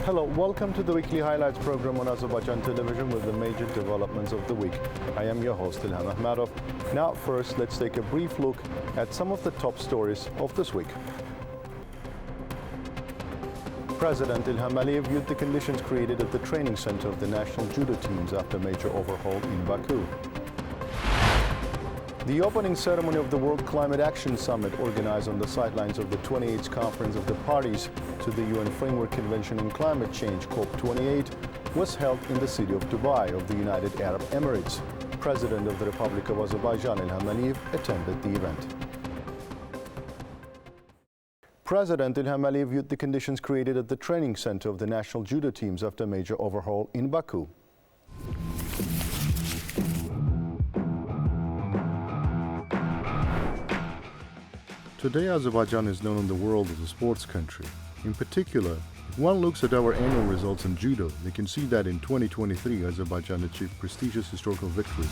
Hello, welcome to the weekly highlights program on Azərbaycan Television with the major developments of the week. I am your host, Ilham Məmmədov. Now, first, let's take a brief look at some of the top stories of this week. President İlham viewed the conditions created at the training center of the national judo teams after major overhaul in Baku. The opening ceremony of the World Climate Action Summit, organized on the sidelines of the 28th Conference of the Parties to the UN Framework Convention on Climate Change, COP28, was held in the city of Dubai of the United Arab Emirates. President of the Republic of Azerbaijan, İlham attended the event. President İlham viewed the conditions created at the training center of the national judo teams after major overhaul in Baku. Today, Azerbaijan is known in the world as a sports country. In particular, if one looks at our annual results in judo, they can see that in 2023, Azerbaijan achieved prestigious historical victories.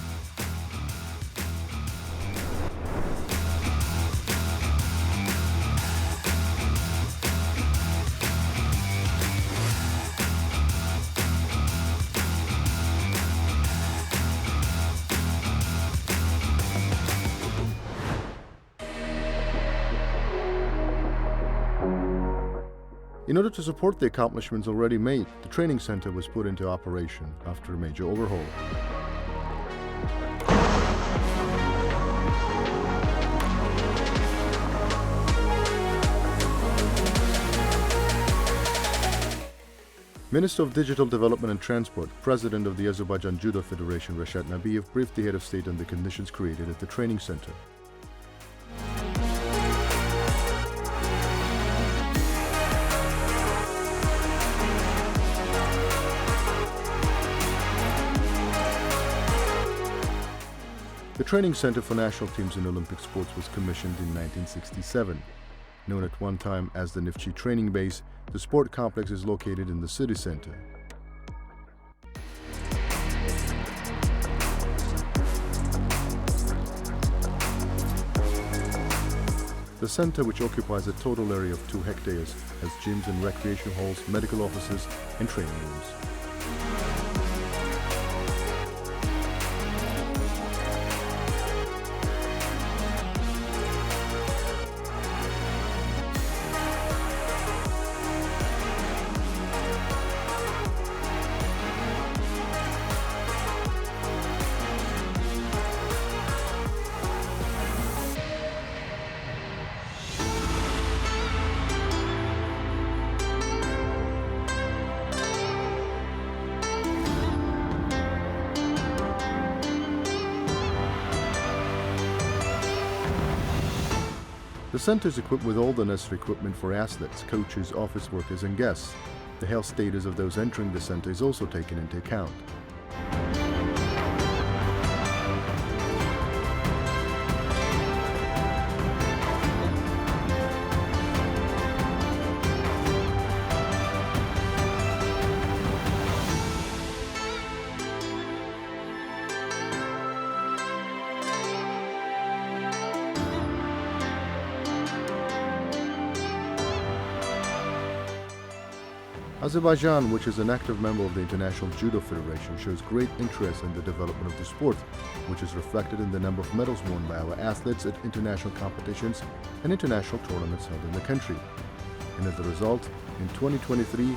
In order to support the accomplishments already made, the training center was put into operation after a major overhaul. Minister of Digital Development and Transport, President of the Azerbaijan Judo Federation, Rövşən Məmmədov, briefed the head of state on the conditions created at the training center. The training center for national teams in Olympic sports was commissioned in 1967. Known at one time as the Nifchi Training Base, the sport complex is located in the city center. The center, which occupies a total area of 2 hectares, has gyms and recreation halls, medical offices, and training rooms. The center is equipped with all the necessary equipment for athletes, coaches, office workers, and guests. The health status of those entering the center is also taken into account. Azerbaijan, which is an active member of the International Judo Federation, shows great interest in the development of the sport, which is reflected in the number of medals won by our athletes at international competitions and international tournaments held in the country. And as a result, in 2023,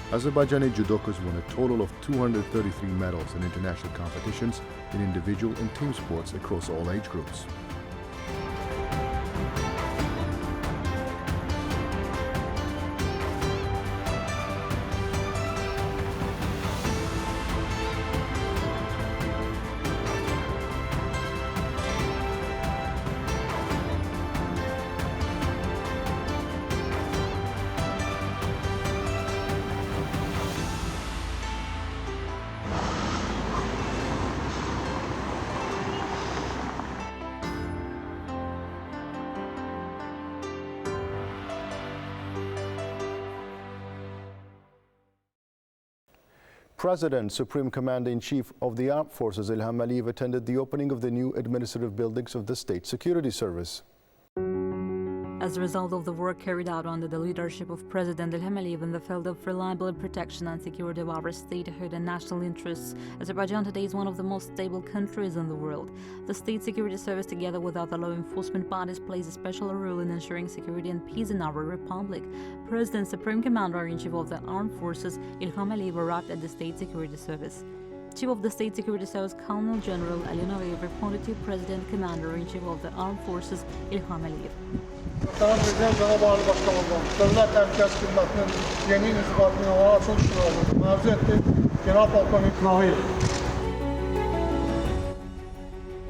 Azerbaijani judokas won a total of 233 medals in international competitions in individual and team sports across all age groups. President, Supreme Commander-in-Chief of the Armed Forces Ilham attended the opening of the new administrative buildings of the State Security Service. As a result of the work carried out under the leadership of President Ilham Aliyev in the field of reliable protection and security of our statehood and national interests, Azerbaijan today is one of the most stable countries in the world. The State Security Service, together with other law enforcement bodies, plays a special role in ensuring security and peace in our republic. President, Supreme Commander-in-Chief of the Armed Forces Ilham Aliyev arrived at the State Security Service. Chief of the State Security Service Colonel General Ali Nagayev reported to President Commander-in-Chief of the Armed Forces Ilham Aliyev. Prezident Cənab Ali Başkanımızdan Dövlət Təhlükəsizlik Xidmətinin yeni inzibatının hava açılış sürələrində məruzə etdi General Polkovnik Nagayev.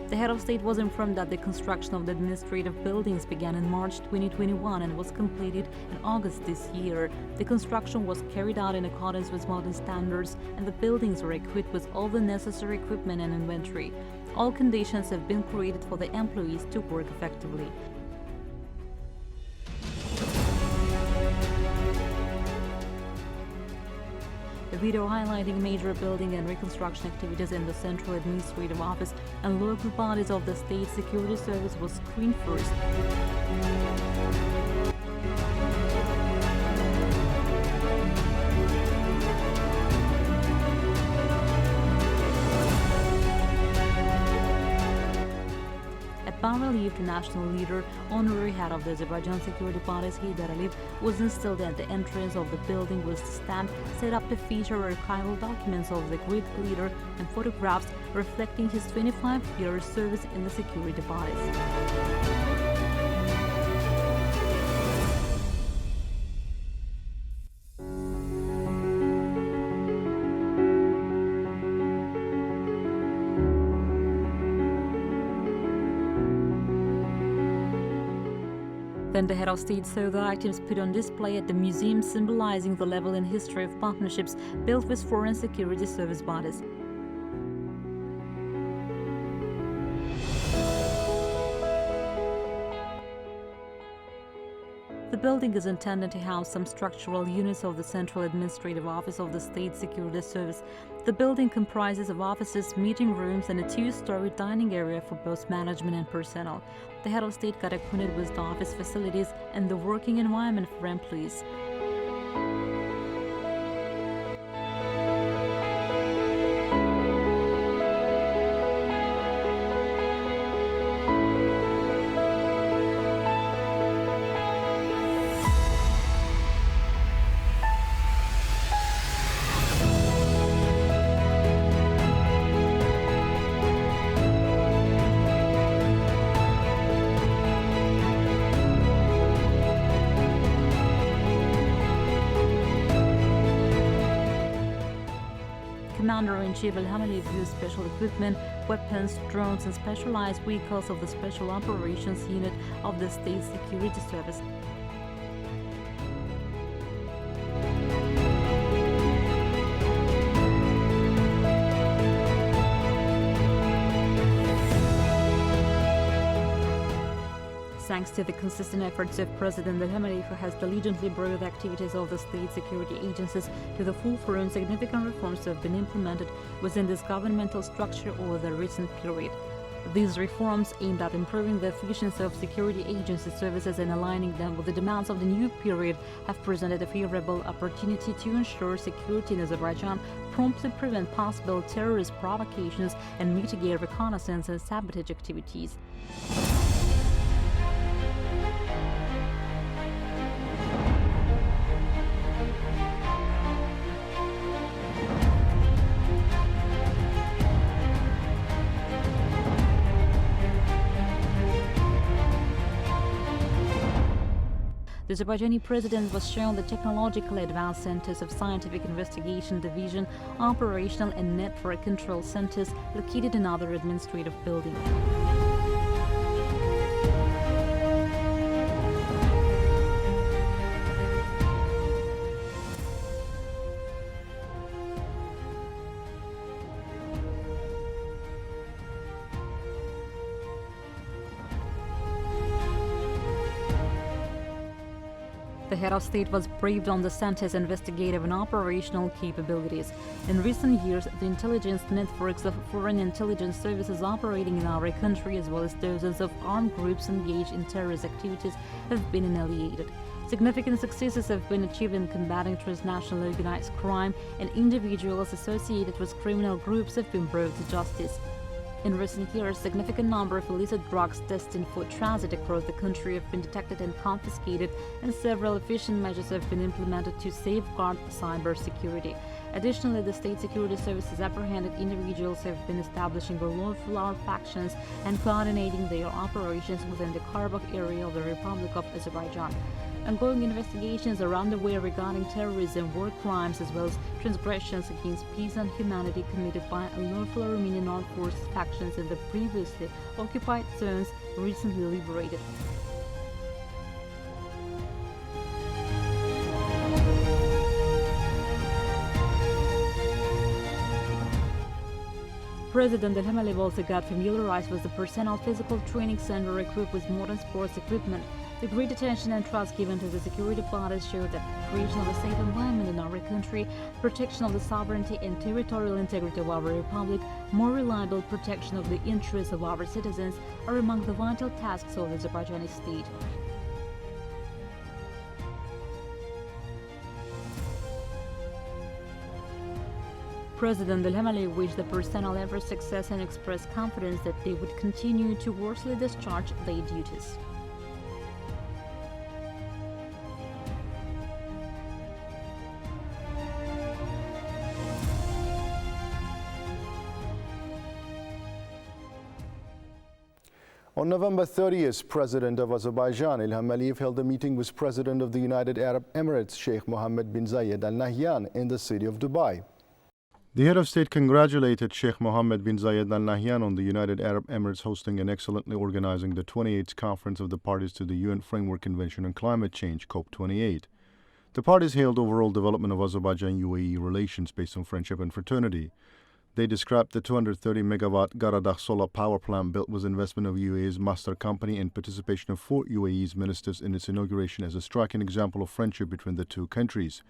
The head of state was informed that the construction of the administrative buildings began in March 2021 and was completed in August this year. The construction was carried out in accordance with modern standards, and the buildings were equipped with all the necessary equipment and inventory. All conditions have been created for the employees to work effectively. A video highlighting major building and reconstruction activities in the Central Administrative Office and local bodies of the State Security Service was screened first. Bas-relieved national leader, honorary head of the Azerbaijan security bodies Heydar Aliyev, was installed at the entrance of the building with stamp set up to feature archival documents of the great leader and photographs reflecting his 25-year service in the security bodies. Then the head of state saw the items put on display at the museum, symbolizing the level and history of partnerships built with foreign security service bodies. The building is intended to house some structural units of the Central Administrative Office of the State Security Service. The building comprises of offices, meeting rooms, and a two-story dining area for both management and personnel. The head of state got acquainted with the office facilities and the working environment for employees. Commander-in-Chief Ilham Aliyev used special equipment, weapons, drones, and specialized vehicles of the Special Operations Unit of the State Security Service. Thanks to the consistent efforts of President Ilham Aliyev, who has diligently brought the activities of the state security agencies to the full front, significant reforms have been implemented within this governmental structure over the recent period. These reforms, aimed at improving the efficiency of security agency services and aligning them with the demands of the new period, have presented a favorable opportunity to ensure security in Azerbaijan, promptly prevent possible terrorist provocations, and mitigate reconnaissance and sabotage activities. The Azerbaijani president was shown the technologically advanced centers of scientific investigation division, operational and network control centers located in other administrative buildings. The head of state was briefed on the center's investigative and operational capabilities. In recent years, the intelligence networks of foreign intelligence services operating in our country, as well as dozens of armed groups engaged in terrorist activities, have been annihilated. Significant successes have been achieved in combating transnational organized crime, and individuals associated with criminal groups have been brought to justice. In recent years, a significant number of illicit drugs destined for transit across the country have been detected and confiscated, and several efficient measures have been implemented to safeguard cybersecurity. Additionally, the state security services apprehended individuals have been establishing lawful armed factions and coordinating their operations within the Karabakh area of the Republic of Azerbaijan. Ongoing investigations are underway regarding terrorism, war crimes, as well as transgressions against peace and humanity committed by unlawful Armenian armed forces factions in the previously occupied zones recently liberated. President Ilham also got familiarized with the Personnel Physical Training Center equipped with modern sports equipment. The great attention and trust given to the security bodies show that creation of a safe environment in our country, protection of the sovereignty and territorial integrity of our republic, more reliable protection of the interests of our citizens are among the vital tasks of the Azerbaijani state. President Ilham wished the personnel every success and expressed confidence that they would continue to worthily discharge their duties. On November 30th, President of Azerbaijan, Ilham Aliyev, held a meeting with President of the United Arab Emirates, Sheikh Mohammed bin Zayed Al Nahyan, in the city of Dubai. The head of state congratulated Sheikh Mohammed bin Zayed Al Nahyan on the United Arab Emirates hosting and excellently organizing the 28th Conference of the Parties to the UN Framework Convention on Climate Change, COP28. The parties hailed overall development of Azerbaijan-UAE relations based on friendship and fraternity. They described the 230-megawatt Garadagh solar power plant built with investment of UAE's master company and participation of 4 UAE's ministers in its inauguration as a striking example of friendship between the two countries.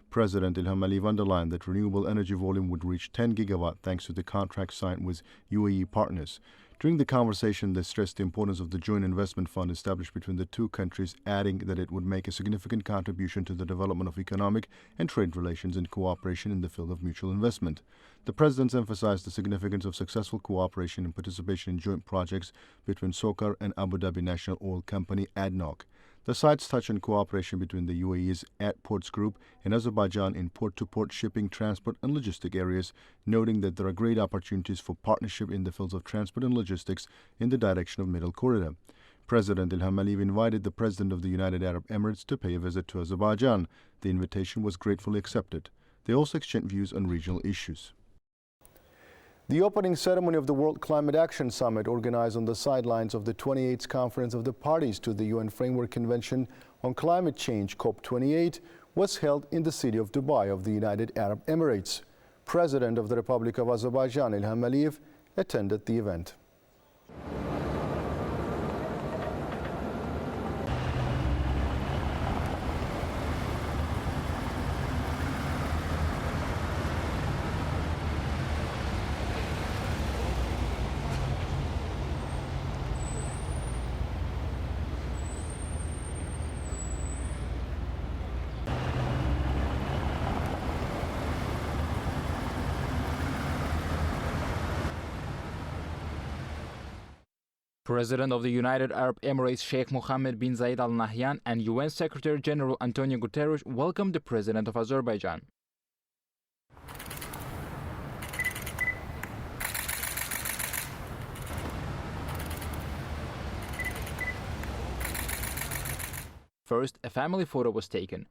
President Ilham Aliyev underlined that renewable energy volume would reach 10 gigawatt thanks to the contract signed with UAE partners. During the conversation, they stressed the importance of the joint investment fund established between the two countries, adding that it would make a significant contribution to the development of economic and trade relations and cooperation in the field of mutual investment. The presidents emphasized the significance of successful cooperation and participation in joint projects between SOCAR and Abu Dhabi National Oil Company, ADNOC. The sites touch on cooperation between the UAE's Ports Group and Azerbaijan in port-to-port shipping, transport and logistic areas, noting that there are great opportunities for partnership in the fields of transport and logistics in the direction of Middle Corridor. President Ilham Aliyev invited the President of the United Arab Emirates to pay a visit to Azerbaijan. The invitation was gratefully accepted. They also exchanged views on regional issues. The opening ceremony of the World Climate Action Summit, organized on the sidelines of the 28th Conference of the Parties to the UN Framework Convention on Climate Change, COP28, was held in the city of Dubai of the United Arab Emirates. President of the Republic of Azerbaijan, Ilham Aliyev, attended the event. President of the United Arab Emirates Sheikh Mohammed bin Zayed Al Nahyan and UN Secretary General Antonio Guterres welcomed the President of Azerbaijan. First, a family photo was taken.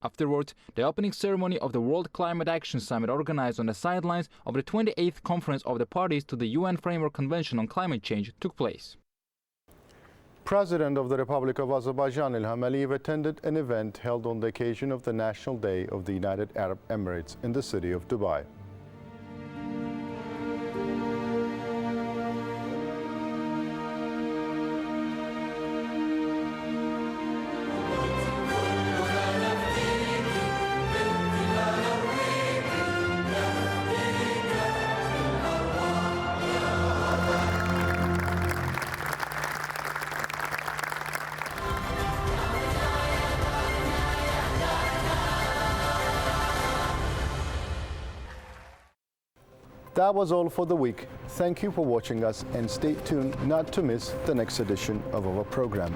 Afterwards, the opening ceremony of the World Climate Action Summit, organized on the sidelines of the 28th Conference of the Parties to the UN Framework Convention on Climate Change, took place. President of the Republic of Azerbaijan, Ilham attended an event held on the occasion of the National Day of the United Arab Emirates in the city of Dubai. That was all for the week. Thank you for watching us and stay tuned not to miss the next edition of our program.